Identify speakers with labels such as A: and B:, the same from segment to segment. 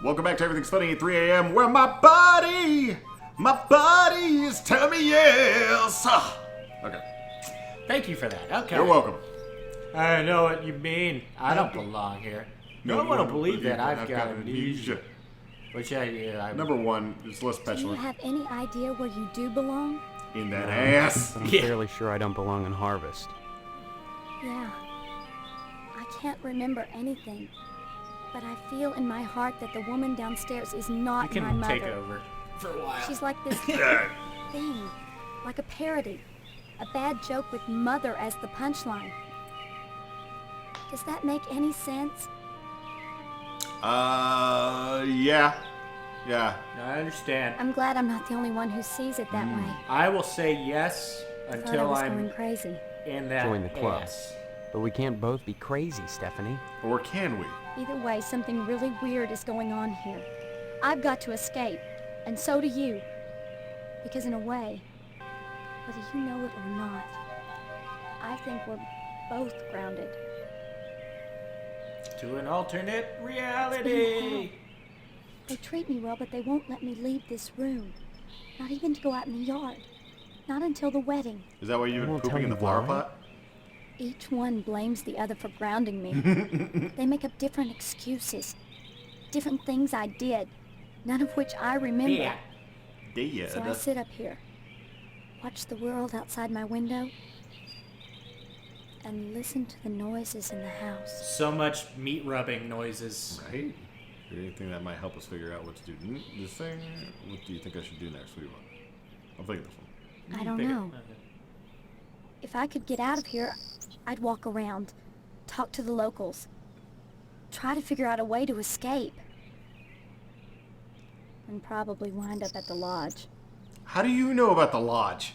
A: Welcome back to Everything's Funny at 3 a.m. where my body is telling me yes. Okay.
B: Thank you for that. Okay.
A: You're welcome.
B: I know what you mean. I don't belong here. No one will believe that I've got amnesia. Which I
A: Number one, it's less
C: Do you
A: petulant.
C: have any idea where you do belong?
A: In that ass.
D: But I'm fairly sure I don't belong in Harvest.
C: Yeah. I can't remember anything. But I feel in my heart that the woman downstairs is
B: you
C: not my
B: can
C: mother.
B: take over for a while.
C: She's like this thing. Like a parody. A bad joke with mother as the punchline. Does that make any sense?
A: Yeah.
B: I understand.
C: I'm glad I'm not the only one who sees it that way.
B: I will say yes
C: I thought I
B: until
C: was
B: I'm
C: going crazy.
B: in that
D: Join the club.
B: ass.
D: But we can't both be crazy, Stephanie.
A: Or can we?
C: Either way, something really weird is going on here. I've got to escape, and so do you. Because in a way, whether you know it or not, I think we're both grounded.
B: To an alternate
C: It's been
B: reality.
C: hell. They treat me well, but they won't let me leave this room. Not even to go out in the yard. Not until the wedding.
A: Is that why you've been
D: won't
A: pooping
D: tell
A: in the
D: you
A: flower
D: why.
A: pot?
C: Each one blames the other for grounding me. They make up different excuses. Different things I did. None of which I remember.
B: Yeah.
C: So I sit up here, watch the world outside my window, and listen to the noises in the house.
B: So much meat rubbing noises.
A: Right? Anything that might help us figure out what to do. This thing? What do you think I should do next? What do you want? I'll think of this one.
C: I don't know. If I could get out of here, I'd walk around, talk to the locals, try to figure out a way to escape. And probably wind up at the lodge.
A: How do you know about the lodge?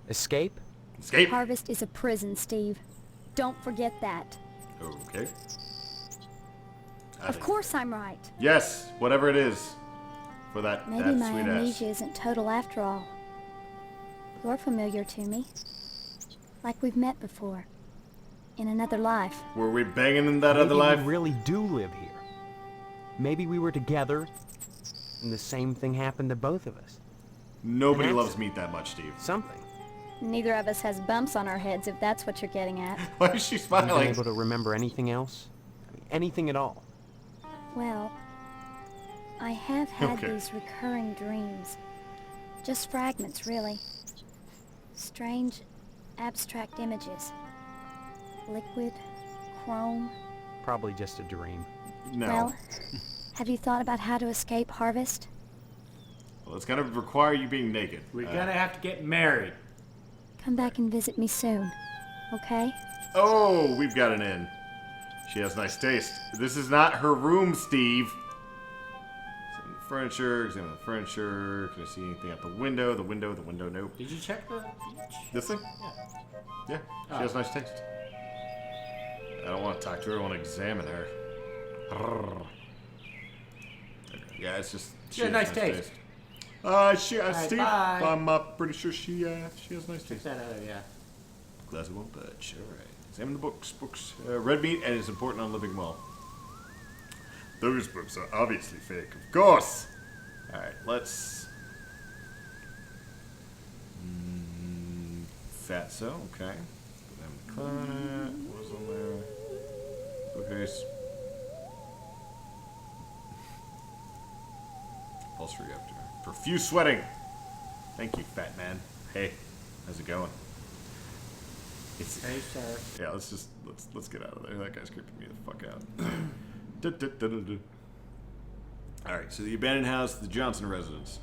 D: Escape?
A: Escape.
C: Harvest is a prison, Steve. Don't forget that.
A: Okay.
C: Of course I'm right.
A: Yes, whatever it is. For that
C: Maybe my
A: sweet
C: amnesia
A: ass.
C: isn't total after all. You're familiar to me. Like we've met before. In another life.
A: Were we banging in that
D: Maybe
A: other life?
D: we really do live here. Maybe we were together, and the same thing happened to both of us.
A: Nobody
D: An
A: loves
D: accident.
A: meat that much, Steve.
D: Something.
C: Neither of us has bumps on our heads, if that's what you're getting at.
A: Why is she
D: Have you
A: smiling?
D: been able to remember anything else? I mean, anything at all?
C: Well, I have had
A: Okay.
C: these recurring dreams. Just fragments, really. Strange, abstract images. Liquid, chrome.
D: Probably just a dream.
A: No.
C: Well, have you thought about how to escape Harvest?
A: Well, it's gonna require you being naked.
B: We're gonna have to get married.
C: Come back and visit me soon, okay?
A: Oh, we've got an in. She has nice taste. This is not her room, Steve. Examine the furniture. Examine the furniture. Can I see anything out the window? The window. Nope.
B: Did you check the beach?
A: This thing? Yeah. She has nice taste. I don't want to talk to her. I want to examine her. Yeah, it's just.
B: She has nice taste.
A: Steve.
B: bye.
A: I'm pretty sure she has nice taste.
B: That other, yeah.
A: Glass won't budge. All right. Examine the books. Red meat and is important on living well. Those books are obviously fake, of course. All right, let's. Fatso, okay. What was on there? Bookcase. Pulse reactor. Profuse sweating. Thank you, fat man. Hey, how's it going? It's,
B: Hey, sir.
A: yeah, let's get out of there. That guy's creeping me the fuck out. All right, so the abandoned house, the Johnson residence,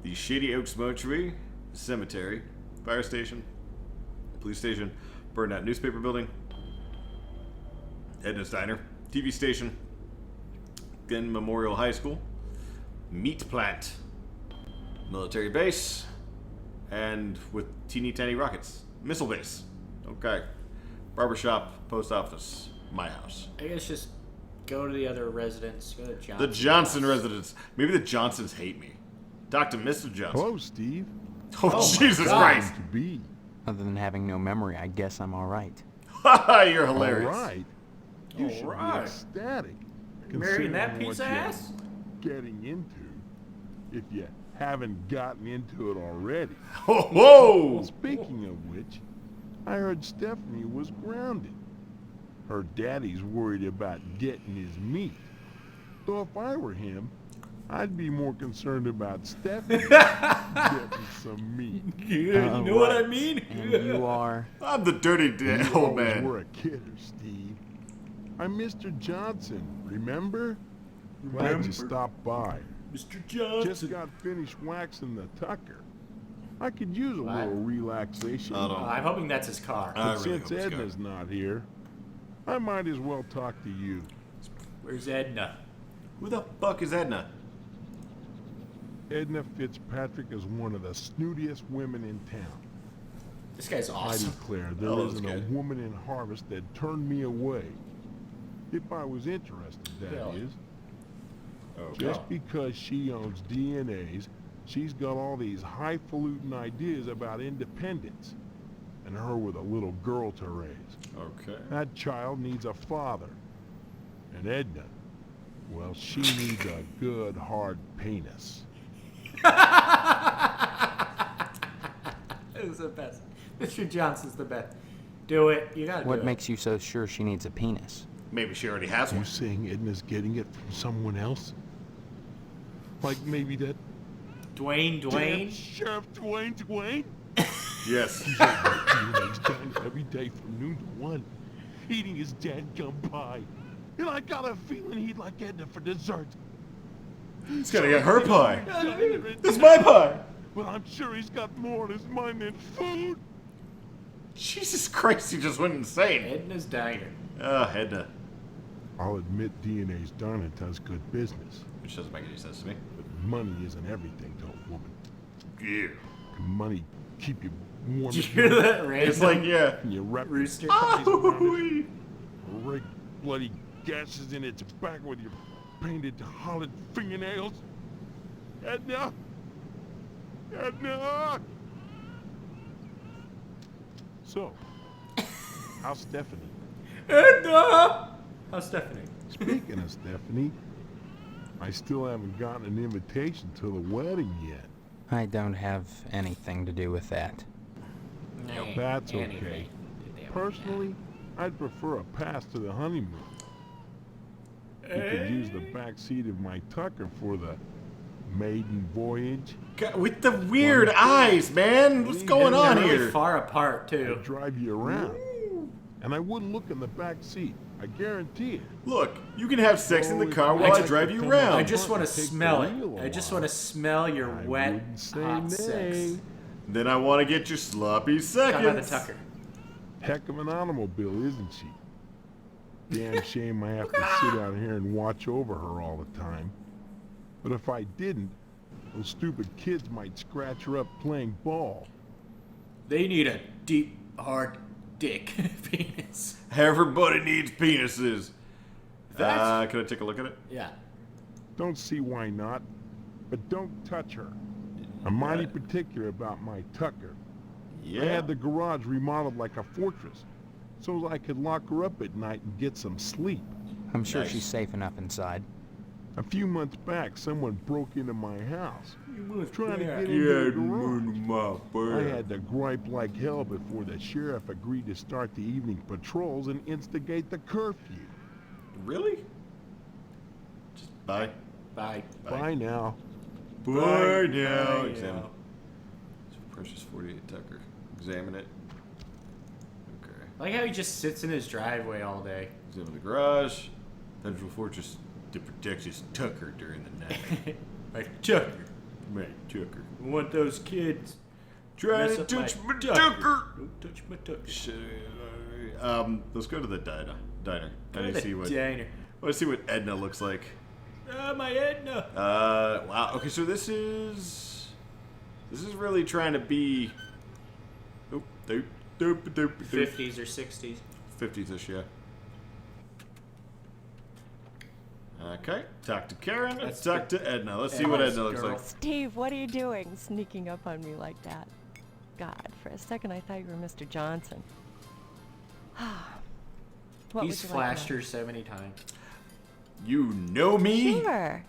A: the Shady Oaks mortuary, the cemetery, fire station, police station, burned out newspaper building, Edna's diner, TV station, Glenn Memorial High School, meat plant, military base, and with teeny tiny rockets, missile base. Okay. Barbershop, post office, my house.
B: I guess just go to the other residence. Go to Johnson.
A: The Johnson residence. Maybe the Johnsons hate me. Talk to Mr. Johnson.
E: Hello, Steve.
A: Oh, Jesus
B: God.
A: Christ.
E: To be.
D: Other than having no memory, I guess I'm all right.
A: You're hilarious.
E: All right. You should
B: All right.
E: be ecstatic.
B: Marrying that
E: considering
B: piece
E: what
B: of
E: you're
B: ass?
E: getting into, if you haven't gotten into it already.
A: Whoa!
E: Speaking of which, I heard Stephanie was grounded. Her daddy's worried about getting his meat. So if I were him, I'd be more concerned about Stephanie getting some meat.
B: Yeah, you know what I mean?
D: And you are...
A: I'm the dirty
E: You
A: old
E: always
A: man.
E: were a kidder, Steve. I'm Mr. Johnson, remember? Glad you stopped by.
B: Mr. Johnson.
E: Just got finished waxing the tucker. I could use a
B: What?
E: little relaxation.
A: I don't-
B: I'm hoping that's his car.
A: I
E: But
A: really
E: since
A: hope it's
E: Edna's not here, I might as well talk to you.
B: Where's Edna?
A: Who the fuck is Edna?
E: Edna Fitzpatrick is one of the snootiest women in town.
B: This guy's
E: I
B: awesome.
E: declare there
A: Oh, that's
E: isn't a
A: good.
E: woman in Harvest that turned me away. If I was interested, that
B: Really?
E: is.
A: Okay.
E: Just because she owns DNAs, she's got all these highfalutin ideas about independence. And her with a little girl to raise.
A: Okay.
B: Uh,
E: That child needs a father. And Edna, well, she needs a good, hard penis.
B: It was the best. Mr. Johnson's the best. Do it. You gotta do
D: What
B: it.
D: makes you so sure she needs a penis?
A: Maybe she already has
E: You
A: one.
E: saying Edna's getting it from someone else? Like maybe that
B: Dwayne?
E: damn Sheriff Dwayne?
A: Yes.
E: He's down every day from noon to 1, eating his dadgum pie. And I got a feeling he'd like Edna for dessert.
A: He's gonna get her pie.
E: This
A: This is my pie.
E: But I'm sure he's got more on his mind than food.
A: Jesus Christ, he just went insane.
B: Edna's Diner.
A: Edna.
E: I'll admit DNA's done it does good business.
A: Which doesn't make any sense to me.
E: But money isn't everything to a woman.
A: Yeah.
E: Can money keep you warm
B: Did you hear that, Random?
A: It's like, yeah.
E: and you wrap
B: Rooster.
A: Ooh-wee.
E: right bloody gashes in its back with your painted hollow fingernails? Edna! Edna! So, how's Stephanie?
B: Edna! How's Stephanie?
E: Speaking of Stephanie, I still haven't gotten an invitation to the wedding yet.
D: I don't have anything to do with that.
E: That's okay.
B: Anything.
E: Personally, I'd prefer a pass to the honeymoon. You could use the back seat of my Tucker for the maiden voyage.
A: God, with the weird eyes, man. What's going
B: They're
A: on
B: really
A: here?
B: far apart,
E: I'd
B: too.
E: drive you around. And I wouldn't look in the back seat. I guarantee it.
A: Look, you can have sex in the car while I drive you
B: I
A: around.
B: just want to
E: Take the
B: smell it.
E: wheel
B: I just
E: off.
B: want to smell your
E: I
B: wet,
E: wouldn't say
B: hot
E: nay.
B: sex.
A: Then I want to get your sloppy
B: Talk about the
A: seconds.
B: Tucker.
E: Heck of an automobile, isn't she? Damn shame I have to sit out here and watch over her all the time. But if I didn't, those stupid kids might scratch her up playing ball.
B: They need a deep, hard dick penis.
A: Everybody needs penises.
B: That's-
A: Can I take a look at it?
B: Yeah.
E: Don't see why not, but don't touch her. I'm mighty particular about my Tucker.
A: Yeah.
E: I had the garage remodeled like a fortress, so I could lock her up at night and get some sleep.
D: I'm sure
A: Nice.
D: she's safe enough inside.
E: A few months back, someone broke into my house, trying to get
A: Yeah,
E: into the garage. I
A: I
E: had to gripe like hell before the sheriff agreed to start the evening patrols and instigate the curfew.
A: Really? Just bye.
B: Bye.
E: Bye now.
A: Bye now.
B: Bye
A: Examine.
B: now.
A: So Precious 48 Tucker. Examine it. Okay.
B: I like how he just sits in his driveway all day.
A: Examine the garage. Central Fortress to protect his Tucker during the night.
B: Like, Tucker,
A: Man, Tucker.
B: I want those kids.
A: Try
B: Mess
A: to
B: up
A: touch
B: my
A: my Tucker.
B: Don't touch my Tucker.
A: Let's go to the diner.
B: Go
A: I
B: to
A: need to see what.
B: diner.
A: I want to see what Edna looks like.
B: Ah, my Edna.
A: Wow. Okay, so this is really trying to be. Oop, doop, doop, doop, doop.
B: 50s or 60s.
A: 50s-ish, yeah. Okay, talk to Karen. Let's talk to Edna. Let's see what
B: Edna's
A: Edna looks
B: girl.
A: like.
F: Steve, what are you doing sneaking up on me like that? God, for a second I thought you were Mr. Johnson. What
B: He's
F: would you like
B: flashed
F: now?
B: her so many times.
A: You know me?
F: Sure.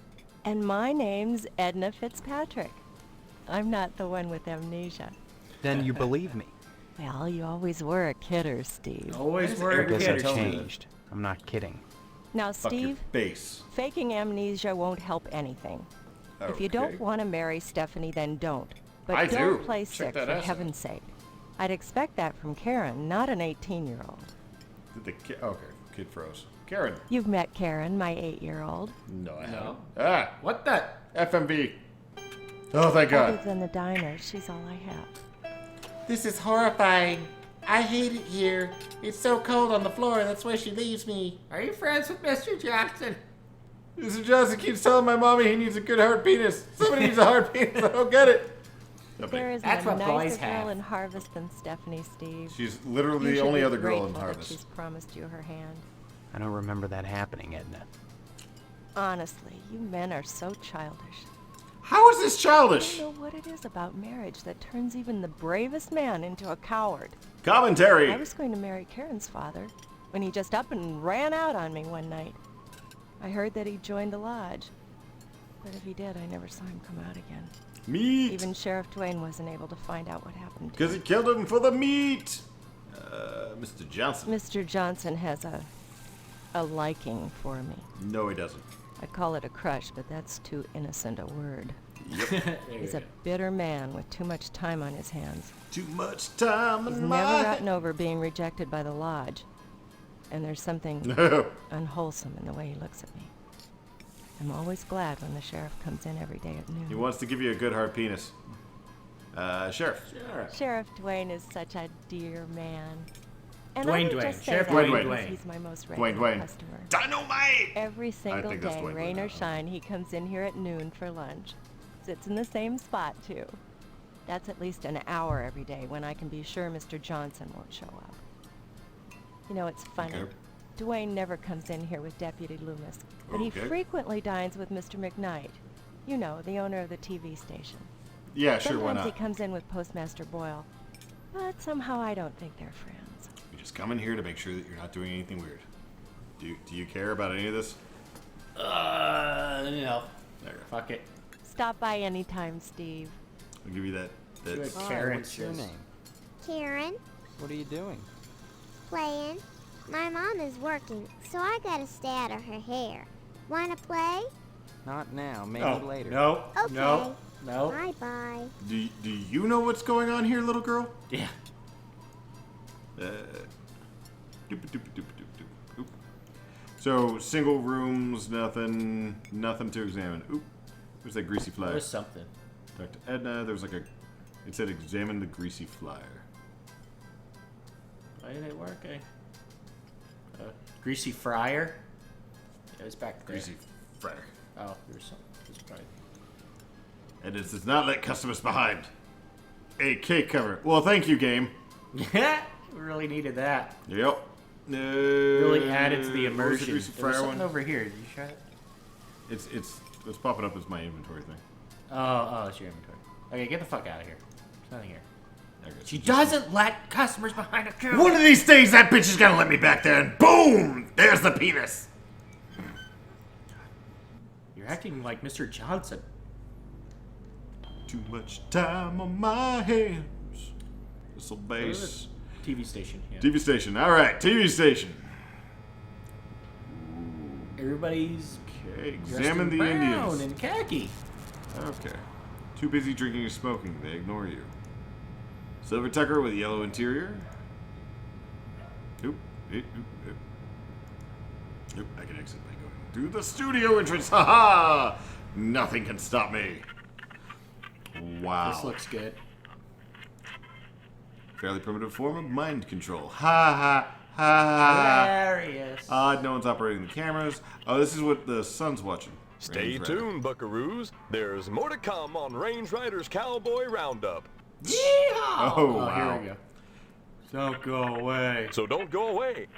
F: And my name's Edna Fitzpatrick. I'm not the one with amnesia.
D: Then you believe me.
F: Well, you always were a kidder, Steve.
B: Always
A: Why
B: were
A: does
B: a
A: everybody
D: Guess
B: kid.
D: I've
A: tell me that?
D: changed. I'm not kidding.
F: Now,
A: Fuck your
F: Steve,
A: face.
F: faking amnesia won't help anything. If you
A: Okay.
F: don't want to marry Stephanie, then don't. But
A: I
F: don't
A: do.
F: play
A: Check
F: sick,
A: that
F: for
A: ass out.
F: heaven's sake. I'd expect that from Karen, not an 18-year-old.
A: Did the kid? Okay, kid froze. Karen.
F: You've met Karen, my 8-year-old.
A: No, I
B: No.
A: haven't.
B: What the?
A: FMV. Oh, thank
F: Other
A: God.
F: than the diner, she's all I have.
G: This is horrifying. I hate it here. It's so cold on the floor, that's why she leaves me.
B: Are you friends with Mr. Johnson?
A: Mr. Johnson keeps telling my mommy he needs a good hard penis. Somebody needs a hard penis. I don't get it.
F: There isn't
B: That's
F: a
B: what boys
F: nicer
B: have.
F: girl in Harvest than Stephanie, Steve.
A: She's literally
F: You
A: the
F: should
A: only
F: be
A: other girl in
F: grateful that
A: Harvest.
F: She's promised you her hand.
D: I don't remember that happening, Edna.
F: Honestly, you men are so childish.
A: How is this
F: I
A: childish?
F: don't know what it is about marriage that turns even the bravest man into a coward.
A: Commentary.
F: I was going to marry Karen's father when he just up and ran out on me one night. I heard that he joined the lodge. But if he did, I never saw him come out again.
A: Meat.
F: Even Sheriff Dwayne wasn't able to find out what happened to
A: Because
F: him.
A: he killed him for the meat. Mr. Johnson.
F: Mr. Johnson has a liking for me.
A: No, he doesn't.
F: I'd call it a crush, but that's too innocent a word.
A: Yep.
F: He's a bitter man with too much time on his hands.
A: Too much time
F: He's
A: in
F: never
A: my...
F: gotten over being rejected by the lodge. And there's something
A: No.
F: unwholesome in the way he looks at me. I'm always glad when the sheriff comes in every day at noon.
A: He wants to give you a good hard penis. Sheriff.
B: Sure.
F: Sheriff Dwayne is such a dear man. And
B: Dwayne
F: I don't
B: Dwayne.
F: just say
B: Sheriff
F: that
A: Dwayne
F: because
A: Dwayne.
F: He's my most
A: Dwayne
F: regular
A: Dwayne.
F: customer.
A: Dynamite!
F: Every single
A: think that's
F: day,
A: Dwayne
F: rain
A: Dwayne.
F: or shine, he comes in here at noon for lunch. Sits in the same spot, too. That's at least an hour every day when I can be sure Mr. Johnson won't show up. You know, it's funny.
A: Okay.
F: Dwayne never comes in here with Deputy Loomis, but he
A: Okay.
F: frequently dines with Mr. McKnight. You know, the owner of the TV station.
A: Yeah, sure, why
F: Sometimes he
A: not?
F: comes in with Postmaster Boyle, but somehow I don't think they're friends.
A: We just come in here to make sure that you're not doing anything weird. Do you care about any of this?
B: No.
A: There you go.
B: Fuck it.
F: Stop by anytime, Steve.
A: I'll give you that.
B: Good.
A: That's
B: Karen
D: what's your
B: says-
D: name?
H: Karen,
D: What are you doing?
H: playing. My mom is working, so I gotta stay out of her hair. Wanna play?
D: Not now, maybe
B: No.
D: later.
B: No.
H: Okay.
B: No. No.
H: Bye-bye.
A: do you know what's going on here, little girl?
B: Yeah.
A: Doop, doop, doop, doop, doop, doop. So single rooms, nothing to examine. Oop, where's that greasy flyer?
B: There's something.
A: Talk to Edna. There was like a. It said examine the greasy flyer.
B: Why did it work? Greasy fryer. It was back there.
A: Greasy fryer.
B: Oh, there's some. There's probably.
A: And it does not let customers behind. A cake cover. Well, thank you, game.
B: Yeah. We really needed that.
A: Yep.
B: Really added to the
A: what was
B: immersion.
A: greasy
B: There was
A: fryer
B: something
A: one?
B: over here. Did you try it?
A: It's popping up as my inventory thing.
B: Oh, it's your inventory. Okay, get the fuck out of here. There's nothing here.
A: There it goes.
B: She
A: Just-
B: doesn't let customers behind a counter.
A: One of these days, that bitch is gonna let me back there, and boom! There's the penis.
B: You're acting like Mr. Johnson.
A: Too much time on my hands. This'll base.
B: TV station. Yeah.
A: TV station. All right, TV station.
B: Everybody's
A: Okay,
B: dressed
A: examine
B: in
A: the
B: brown
A: Indians.
B: and khaki.
A: Okay. Too busy drinking and smoking. They ignore you. Silver Tucker with yellow interior. Oop. Oop. Oop. Oop. I can exit by going through the studio entrance. Ha ha! Nothing can stop me. Wow.
B: This looks good.
A: Fairly primitive form of mind control. Ha ha ha ha.
B: Hilarious.
A: Odd, no one's operating the cameras. Oh, this is what the sun's watching.
I: Stay
A: Range Rider.
I: tuned, buckaroos. There's more to come on Range Riders Cowboy Roundup.
B: Yeehaw!
A: Oh,
B: Here
A: wow.
B: we go. Don't go away.
I: So don't go away.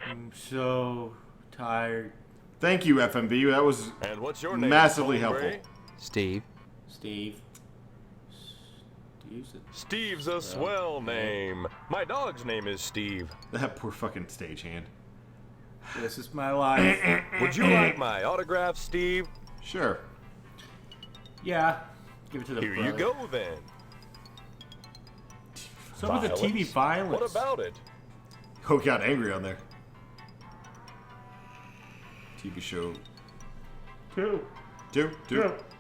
B: I'm so tired.
A: Thank you, FMV. That was
I: And what's your name?
A: massively
I: hombre?
A: helpful.
D: Steve.
B: Steve. Steve's
I: Steve's a swell name. My dog's name is Steve.
A: That poor fucking stagehand.
B: This is my life.
I: Would you like my autograph, Steve?
A: Sure.
B: Yeah. Give it to the
I: Here
B: brother.
I: you go, then.
B: Some of the TV violence.
I: What about it?
A: Oh, got angry on there. TV show. Two.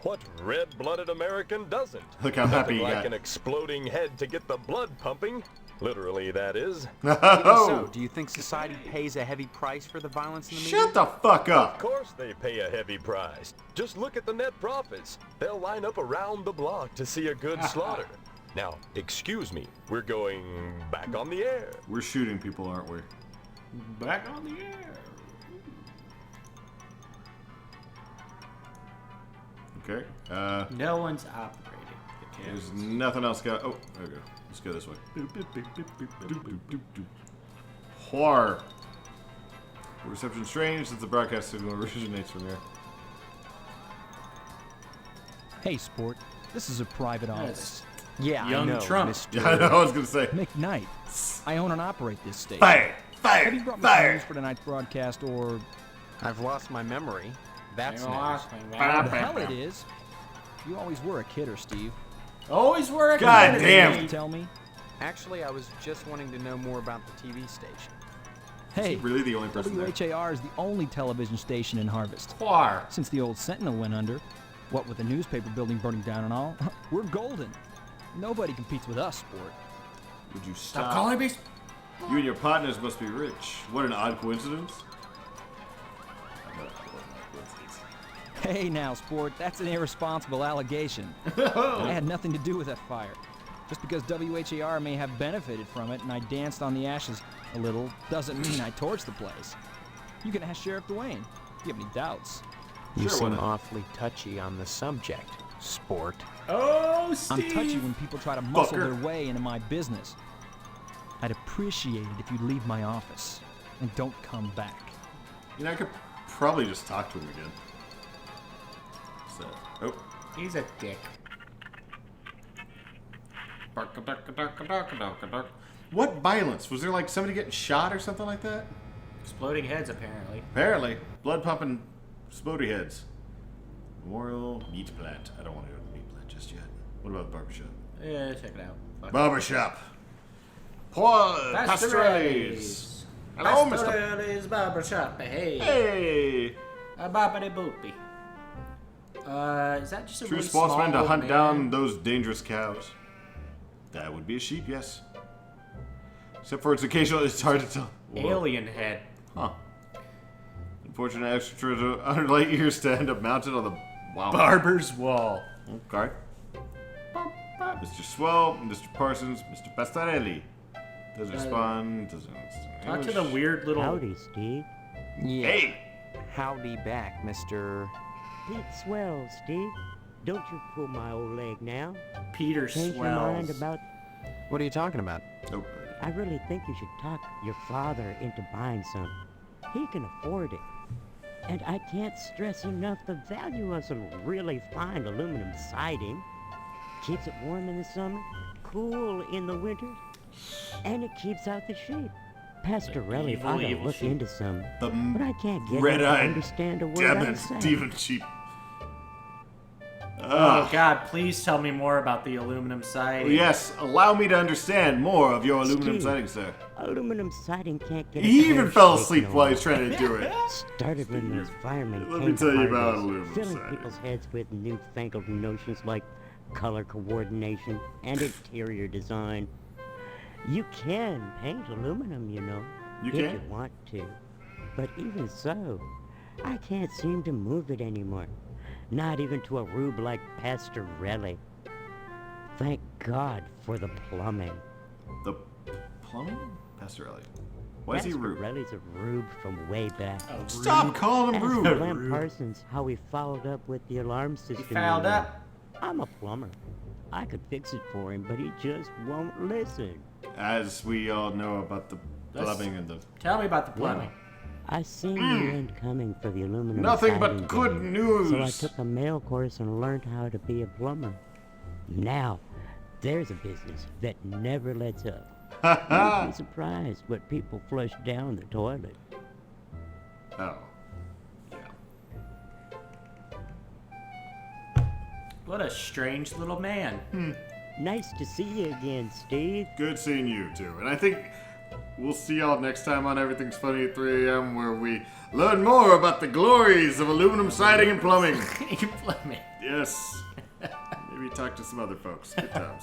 I: What red-blooded American doesn't?
A: Look how happy
I: Nothing
A: he
I: like
A: got.
I: an exploding head to get the blood pumping. Literally, that is.
D: Even so, do you think society pays a heavy price for the violence in the media?
A: Shut the fuck
I: Of
A: up.
I: course they pay a heavy price. Just look at the net profits. They'll line up around the block to see a good slaughter. Now, excuse me, we're going back on the air.
A: We're shooting people, aren't we?
B: Back on the air.
A: Okay.
B: No one's operating the
A: There's
B: cameras.
A: nothing else got. Oh, there we go. Let's go this way. Horror. Reception strange since the broadcast signal originates from here.
J: Hey, sport. This is a private office.
D: Yeah,
B: Young
D: I know,
B: Trump.
D: Mr.
A: Yeah, I know. I was gonna say.
J: McKnight. I own and operate this station.
A: Fire!
J: Have you
A: Fire!
J: brought me
A: Fire!
J: news for tonight's broadcast, or
D: I've lost my memory. That's
B: You
D: news.
B: lost me,
J: the
B: man.
J: hell it is? You always were a kidder, Steve.
B: Always work.
A: God damn.
J: Can you tell me?
D: Actually, I was just wanting to know more about the TV station.
J: Hey,
A: Really, the only person there.
J: WHAR is the only television station in Harvest.
B: Quar.
J: Since the old Sentinel went under, what with the newspaper building burning down and all, we're golden. Nobody competes with us, sport.
A: Would you
B: Stop
A: stop?
B: calling me.
A: You and your partners must be rich. What an odd coincidence.
J: Hey now, sport, that's an irresponsible allegation. I had nothing to do with that fire. Just because WHAR may have benefited from it and I danced on the ashes a little doesn't mean I torched the place. You can ask Sheriff Dwayne if you have any doubts.
D: You
A: Sure,
D: seem
A: why not?
D: awfully touchy on the subject, sport.
B: Oh, Steve.
J: I'm touchy when people try to muscle
A: Fucker.
J: their way into my business. I'd appreciate it if you'd leave my office and don't come back.
A: You know, I could probably just talk to him again. So, oh,
B: He's a dick.
A: what violence? Was there like somebody getting shot or something like that?
B: Exploding heads, apparently.
A: Apparently, blood pumping, exploding heads. Memorial meat plant. I don't want to go to the meat plant just yet. What about the barbershop?
B: Yeah, check it out. Fuck.
A: Barbershop. Paul Pastorelli's. Hello, Mr.
B: Pastorelli's barbershop. Hey.
A: Hey.
B: A boppity boopy. Is that just a
A: True
B: really
A: sportsman
B: small
A: to
B: old
A: hunt
B: man?
A: down those dangerous cows. That would be a sheep, yes. Except for its occasional, it's hard to tell. Whoa.
B: Alien head.
A: Huh. Unfortunate extra 100 light years to end up mounted on the wow.
B: Barber's wall.
A: Okay. Mr. Swell, Mr. Parsons, Mr. Pastorelli. Doesn't respond. Doesn't.
B: Talk to the weird little.
K: Howdy, Steve.
D: Yeah.
A: Hey.
D: Howdy back, Mr.
K: Pete Swell, Steve. Don't you pull my old leg now.
B: Peter
K: Change your mind
B: Swells.
K: about...
D: What are you talking about?
A: Nope.
K: I really think you should talk your father into buying some. He can afford it. And I can't stress enough the value of some really fine aluminum siding. Keeps it warm in the summer, cool in the winter, and it keeps out the sheep. Pastorelli
B: Evil,
K: ought to
B: evil
K: look
B: sheep.
K: into some,
A: The
K: but I can't get him to
A: red-eyed
K: understand a word I'm
A: Devin
K: saying.
A: Stephen sheep.
B: Oh God! Please tell me more about the aluminum siding.
A: Yes, allow me to understand more of your aluminum
K: Steve.
A: siding, sir.
K: Aluminum siding can't get a
A: He even
K: clear
A: fell
K: shake
A: asleep
K: no
A: while
K: more.
A: he's trying to do it.
K: Started when those firemen
A: Let
K: came
A: me tell you
K: to
A: about
K: Harvest,
A: aluminum
K: filling
A: siding.
K: people's heads with newfangled notions like color coordination and interior design. You can paint aluminum, you know,
A: You
K: if
A: can?
K: you want to. But even so, I can't seem to move it anymore. Not even to a rube like Pastorelli. Thank God for the plumbing.
A: The plumbing? Pastorelli. Why is he rude?
K: Pastorelli's a rube from way back.
A: Stop calling him
K: Ask
A: rude.
K: Glenn Parsons how he followed up with the alarm system.
B: He fouled
K: you know.
B: up.
K: I'm a plumber. I could fix it for him, but he just won't listen.
A: As we all know about the
B: That's-
A: plumbing and the...
B: Tell me about the plumbing.
K: I seen the end coming for the aluminum
A: Nothing but
K: siding
A: good
K: game,
A: news.
K: So I took a mail course and learned how to be a plumber. Now, there's a business that never lets up. You'd be surprised what people flush down the toilet.
A: Oh. Yeah.
B: What a strange little man.
K: Nice to see you again, Steve.
A: Good seeing you, too. And I think we'll see y'all next time on Everything's Funny at 3 a.m. where we learn more about the glories of aluminum siding and plumbing.
B: Plumbing.
A: Yes. Maybe talk to some other folks. Good times.